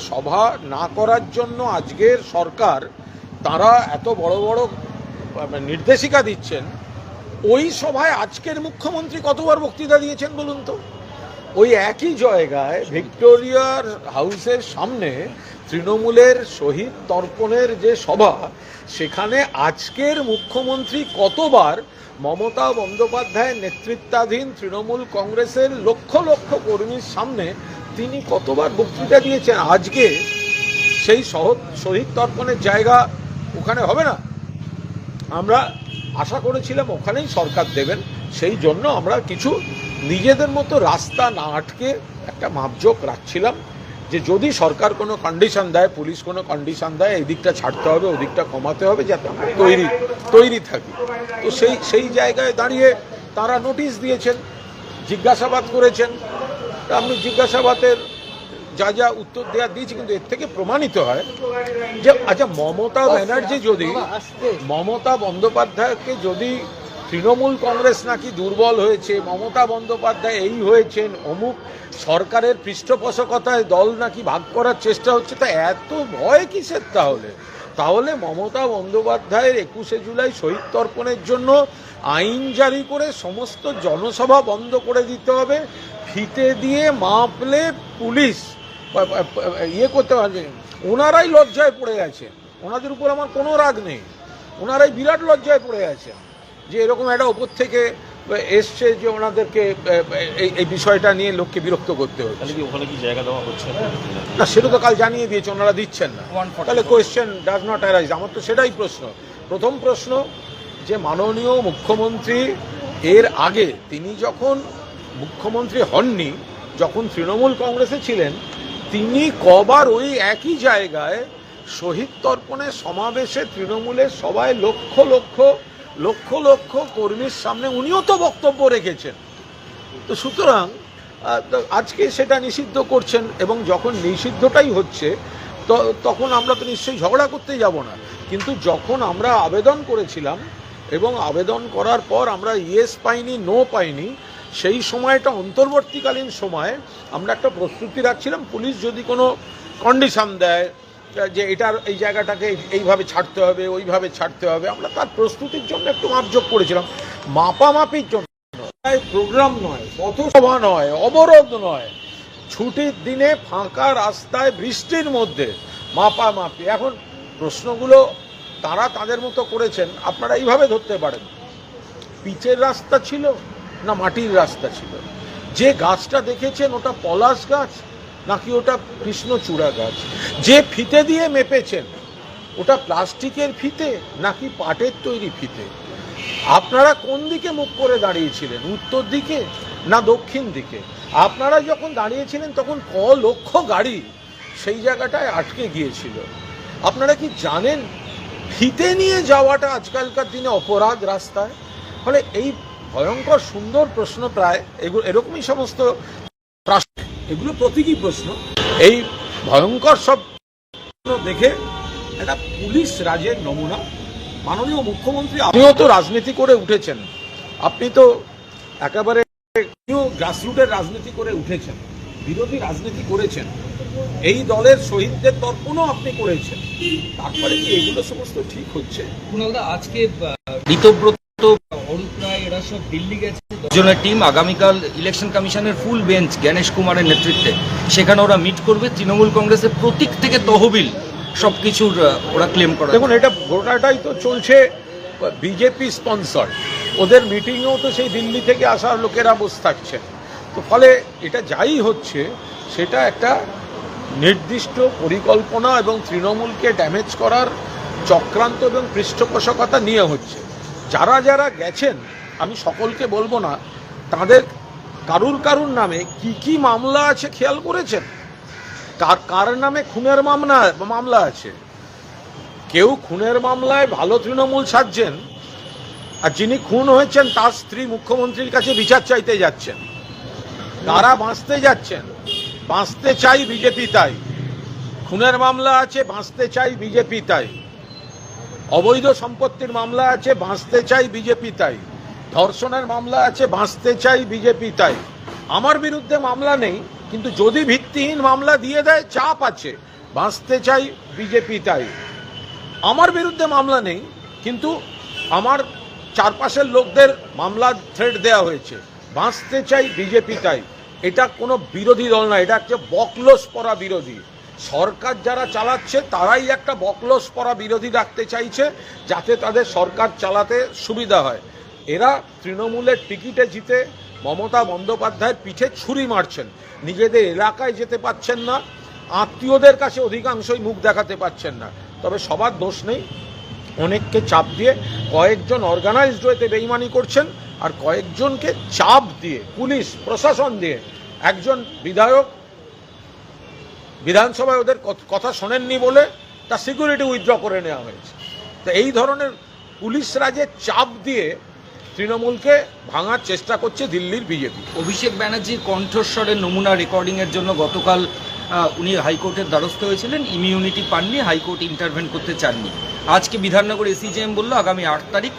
সভা না করার জন্য আজকের সরকার তারা এত বড় বড় নির্দেশিকা দিচ্ছেন। ওই সভায় আজকের মুখ্যমন্ত্রী কতবার বক্তৃতা দিয়েছেন বলুন তো? ওই একই জায়গায় ভিক্টোরিয়ার হাউসের সামনে তৃণমূলের শহীদ তর্পণের যে সভা, সেখানে আজকের মুখ্যমন্ত্রী কতবার মমতা বন্দ্যোপাধ্যায়ের নেতৃত্বাধীন তৃণমূল কংগ্রেসের লক্ষ লক্ষ কর্মীর সামনে তিনি কতবার বক্তৃতা দিয়েছেন। আজকে সেই শহীদ তর্পণের জায়গা ওখানে হবে না। আমরা আশা করেছিলাম ওখানেই সরকার দেবেন, সেই জন্য আমরা কিছু নিজেদের মতো রাস্তা না আটকে একটা মাপজোক রাখছিলাম যে যদি সরকার কোনো কন্ডিশন দেয়, পুলিশ কোনো কন্ডিশন দেয়, এই দিকটা ছাড়তে হবে, ওই দিকটা কমাতে হবে, যাতে আমরা তৈরি থাকি। তো সেই জায়গায় দাঁড়িয়ে তারা নোটিশ দিয়েছেন, জিজ্ঞাসাবাদ করেছেন। আমি জিজ্ঞাসাবাদের যা যা উত্তর দেওয়া দিয়েছি, কিন্তু এর থেকে প্রমাণিত হয় যে আচ্ছা মমতা বন্দ্যোপাধ্যায়কে যদি তৃণমূল কংগ্রেস নাকি দুর্বল হয়েছে, মমতা বন্দ্যোপাধ্যায় এই হয়েছেন, অমুক সরকারের পৃষ্ঠপোষকতায় দল নাকি ভাগ করার চেষ্টা হচ্ছে, তা এত ভয় কিসের? তাহলে মমতা বন্দ্যোপাধ্যায়ের 21শে জুলাই শহীদ তর্পণের জন্য আইন জারি করে সমস্ত জনসভা বন্ধ করে দিতে হবে। ফিতে দিয়ে মাপলে পুলিশ করতে পারবে। ওনারাই লজ্জায় পড়ে গেছে, ওনাদের উপর আমার কোনো রাগ নেই, ওনারাই বিরাট লজ্জায় পড়ে গেছে যে এরকম একটা ওপর থেকে এসছে যে ওনাদেরকে এই বিষয়টা নিয়ে লোককে বিরক্ত করতে হবে। ওখানে কি জায়গা দেওয়া হচ্ছে না, সেটা তো কাল জানিয়ে দিয়েছে, ওনারা দিচ্ছেন না। তাহলে কোয়েশ্চেন ডাজ নট অ্যারাইজ। আমার তো সেটাই প্রশ্ন। প্রথম প্রশ্ন যে মাননীয় মুখ্যমন্ত্রী এর আগে তিনি যখন মুখ্যমন্ত্রী হননি, যখন তৃণমূল কংগ্রেসে ছিলেন, তিনি কবার ওই একই জায়গায় শহীদ তর্পণের সমাবেশে তৃণমূলের সবাই লক্ষ লক্ষ কর্মীর সামনে উনিও তো বক্তব্য রেখেছেন। তো সুতরাং আজকে সেটা নিষিদ্ধ করছেন, এবং যখন নিষিদ্ধটাই হচ্ছে তখন আমরা তো নিশ্চয়ই ঝগড়া করতে যাব না। কিন্তু যখন আমরা আবেদন করেছিলাম এবং আবেদন করার পর আমরা ইয়েস পাইনি, নো পাইনি, সেই সময়টা অন্তর্বর্তীকালীন সময়ে আমরা একটা প্রস্তুতি রাখছিলাম। পুলিশ যদি কোনো কন্ডিশন দেয় যে এটার এই জায়গাটাকে এইভাবে ছাড়তে হবে, ওইভাবে ছাড়তে হবে, আমরা তার প্রস্তুতির জন্য একটু মাপযোগ করেছিলাম, মাপামাপির জন্য। প্রোগ্রাম নয়, পথসভা নয়, অবরোধ নয়, ছুটির দিনে ফাঁকা রাস্তায় বৃষ্টির মধ্যে মাপামাপি। এখন প্রশ্নগুলো তারা তাদের মতো করেছেন, আপনারা এইভাবে ধরতে পারেন, পিচের রাস্তা ছিল না মাটির রাস্তা ছিল, যে গাছটা দেখেছেন ওটা পলাশ গাছ নাকি ওটা কৃষ্ণচূড়া গাছ, যে ফিতে দিয়ে মেপেছেন ওটা প্লাস্টিকের ফিতে নাকি পাটের তৈরি ফিতে, আপনারা কোন দিকে মুখ করে দাঁড়িয়েছিলেন, উত্তর দিকে না দক্ষিণ দিকে? আপনারা যখন দাঁড়িয়েছিলেন তখন ক লক্ষ গাড়ি সেই জায়গাটায় আটকে গিয়েছিল। আপনারা কি জানেন ফিতে নিয়ে যাওয়াটা আজকালকার দিনে অপরাধ রাস্তায়? ফলে এই ভয়ঙ্কর সুন্দর প্রশ্ন, প্রায় এগুলো এরকমই সমস্ত প্রশ্ন, এগুলো প্রতীকী প্রশ্ন। এই ভয়ঙ্কর সব দেখে একটা পুলিশ রাজের নমুনা মাননীয় মুখ্যমন্ত্রী। আপনিও তো রাজনীতি করে উঠেছেন, আপনি তো একেবারে গ্রাসরুটের রাজনীতি করে উঠেছেন, বিরোধী রাজনীতি করেছেন, এই দলের শহীদদের তর্পণও আপনি করেছেন, তারপরে কি এগুলো সমস্ত ঠিক হচ্ছে? কুণালদা, আজকে ঋতব্রত, অরূপ রায় এরা সব দিল্লি গেছে, দুজনের টিম আগামীকাল ইলেকশন কমিশনের ফুল বেঞ্চ জ্ঞানেশ কুমারের নেতৃত্বে, সেখানে ওরা মিট করবে। তৃণমূল কংগ্রেসের প্রতীক থেকে তহবিল সবকিছুর ওরা ক্লেম করে। দেখুন, এটা গোটাটাই তো চলছে বিজেপি স্পন্সর, ওদের মিটিংয়েও তো সেই দিল্লি থেকে আসা লোকেরা বসে থাকছেন। তো ফলে এটা যাই হচ্ছে সেটা একটা নির্দিষ্ট পরিকল্পনা এবং তৃণমূলকে ড্যামেজ করার চক্রান্ত এবং পৃষ্ঠপোষকতা নিয়ে হচ্ছে। যারা যারা গেছেন, আমি সকলকে বলবো না, তাদের কারুর নামে কি মামলা আছে খেয়াল করেছেন? কার নামে খুনের মামলা আছে? কেউ খুনের মামলায় ভালো তৃণমূল সাজছেন, আর যিনি খুন হয়েছেন তার স্ত্রী মুখ্যমন্ত্রীর কাছে বিচার চাইতে যাচ্ছেন। তারা বাঁচতে যাচ্ছেন, বাঁচতে চাই বিজেপি তাই। খুনের মামলা আছে, বাঁচতে চাই বিজেপি তাই। অবৈধ সম্পত্তির মামলা আছে, বাঁচতে চাই বিজেপি তাই। ধর্ষণের মামলা আছে, বাঁচতে চাই বিজেপি তাই। আমার বিরুদ্ধে মামলা নেই, কিন্তু যদি ভিত্তিহীন মামলা দিয়ে দেয়, চাপ আছে, বাঁচতে চাই বিজেপি তাই। আমার বিরুদ্ধে মামলা নেই, কিন্তু আমার চারপাশের লোকদের মামলা থ্রেট দেওয়া হয়েছে, বাঁচতে চাই বিজেপি তাই। এটা কোনো বিরোধী দল না, এটা একটা বকলস পরা বিরোধী। সরকার যারা চালাচ্ছে তারাই একটা বকলস পরা বিরোধী রাখতে চাইছে, যাতে তাদের সরকার চালাতে সুবিধা হয়। এরা তৃণমূলের টিকিটে জিতে মমতা বন্দ্যোপাধ্যায়ের পিঠে ছুরি মারছেন, নিজেদের এলাকায় যেতে পারছেন না, আত্মীয়দের কাছে অধিকাংশই মুখ দেখাতে পারছেন না। তবে সবার দোষ নেই, অনেককে চাপ দিয়ে কয়েকজন অর্গানাইজড ওয়েতে বেইমানি করছেন, আর কয়েকজনকে চাপ দিয়ে পুলিশ প্রশাসন দিয়ে, একজন বিধায়ক বিধানসভায় ওদের কথা শোনেননি বলে তার সিকিউরিটি উইথড্র করে নেওয়া হয়েছে। তো এই ধরনের পুলিশরা যে চাপ দিয়ে তৃণমূলকে ভাঙার চেষ্টা করছে দিল্লির বিজেপি। অভিষেক ব্যানার্জির কণ্ঠস্বরের নমুনা রেকর্ডিংয়ের জন্য গতকাল উনি হাইকোর্টের দ্বারস্থ হয়েছিলেন, ইমিউনিটি পাননি, হাইকোর্ট ইন্টারভেন করতে চাননি। আজকে বিধাননগর এসিজেএম বলল আগামী 8 তারিখ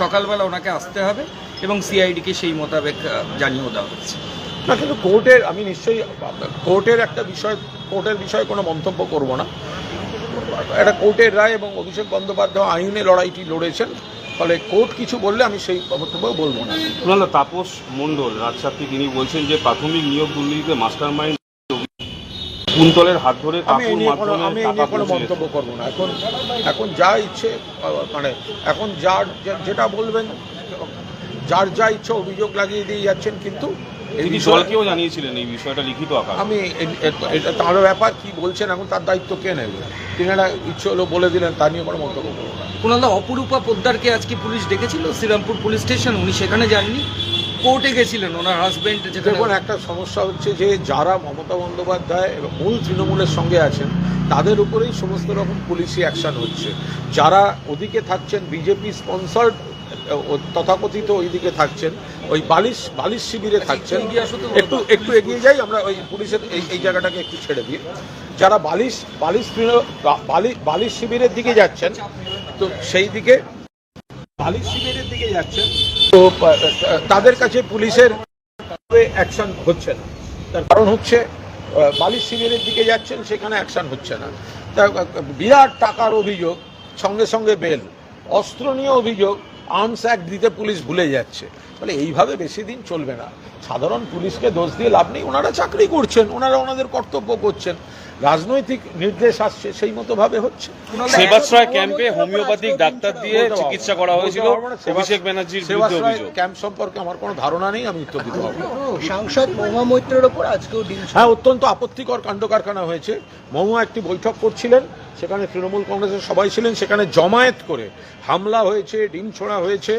সকালবেলা ওনাকে আসতে হবে এবং সিআইডিকে সেই মোতাবেক জানিয়েও দেওয়া হচ্ছে। না, কিন্তু কোর্টের, আমি নিশ্চয়ই কোর্টের একটা বিষয়, কোর্টের বিষয়ে কোনো মন্তব্য করব না। এটা কোর্টের রায় এবং অভিষেক বন্দ্যোপাধ্যায় আইনে লড়াইটি লড়েছেন, ফলে কোর্ট কিছু বললে আমি সেই মন্তব্য বলবো না। তাপস মণ্ডল রাজসাক্ষী, তিনি বলছেন যে প্রাথমিক নিয়োগ দুর্নীতিতে মাস্টার মাইন্ড কুন্তলের হাত ধরে আমি এই নিয়ে কোনো মন্তব্য করবো না। এখন যা ইচ্ছে, মানে এখন যেটা বলবেন, যার যা ইচ্ছে অভিযোগ লাগিয়ে দিয়ে যাচ্ছেন, কিন্তু তিনি দলকেও জানিয়েছিলেন এই বিষয়টা লিখিত আকারে। আমি এটা তার ব্যাপার, কি বলছেন এখন তার দায়িত্ব কে নেবে? তিনি একটা ইচ্ছে হলো বলে দিলেন, তা নিয়ে কোনো মন্তব্য করবো না। কুণালদা, অপরূপা পোদ্দারকে আজকে পুলিশ ডেকেছিল শ্রীরামপুর পুলিশ স্টেশন, উনি সেখানে যাননি, কোর্টে গেছিলেন ওনার হাজবেন্ড। দেখুন, একটা সমস্যা হচ্ছে যে যারা মমতা বন্দ্যোপাধ্যায় এবং মূল তৃণমূলের সঙ্গে আছেন তাদের উপরেই সমস্ত রকম পুলিশি অ্যাকশন হচ্ছে। যারা ওদিকে থাকছেন, বিজেপি স্পন্সার্ড তথাকথিত ওইদিকে থাকছেন, ওই বালিশ শিবিরে থাকছেন, একটু এগিয়ে যাই আমরা, ওই পুলিশের এই জায়গাটাকে একটু ছেড়ে দিই। যারা বালিশ শিবিরের দিকে যাচ্ছেন, তো সেই দিকে বালিশ শিবিরের দিকে যাচ্ছেন, তো তাদের কাছে পুলিশের অ্যাকশন হচ্ছে না। তার কারণ হচ্ছে বালিশ শিবিরের দিকে যাচ্ছেন, সেখানে অ্যাকশন হচ্ছে না। তা বিরাট টাকার অভিযোগ, সঙ্গে সঙ্গে বেল, অস্ত্র নিয়ে অভিযোগ, আর্মস অ্যাক্ট দিতে পুলিশ ভুলে যাচ্ছে। তাহলে এইভাবে বেশি দিন চলবে না। সাধারণ পুলিশকে দোষ দিয়ে লাভ নেই, ওনারা চাকরি করছেন, ওনারা ওনাদের কর্তব্য করছেন, রাজনৈতিক নির্দেশ আসছে, সেই মতো ভাবে হচ্ছে। সেবাশ্রয় ক্যাম্পে হোমিওপ্যাথিক ডাক্তার দিয়ে চিকিৎসা করা হয়েছিল অভিষেক ব্যানার্জির বিরুদ্ধে অভিযোগ। ক্যাম্প সম্পর্কে আমার কোনো ধারণা নেই, আমি উত্তর দিতে পারবো। সাংসদ মহুয়া মৈত্রের ওপর আজকেও হ্যাঁ, অত্যন্ত আপত্তিকর কাণ্ড কারখানা হয়েছে। মহুয়া একটি বৈঠক করছিলেন, সেখানে তৃণমূল কংগ্রেসের সবাই ছিলেন, সেখানে জমায়েত করে হামলা হয়েছে, ডিম ছোড়া হয়েছে।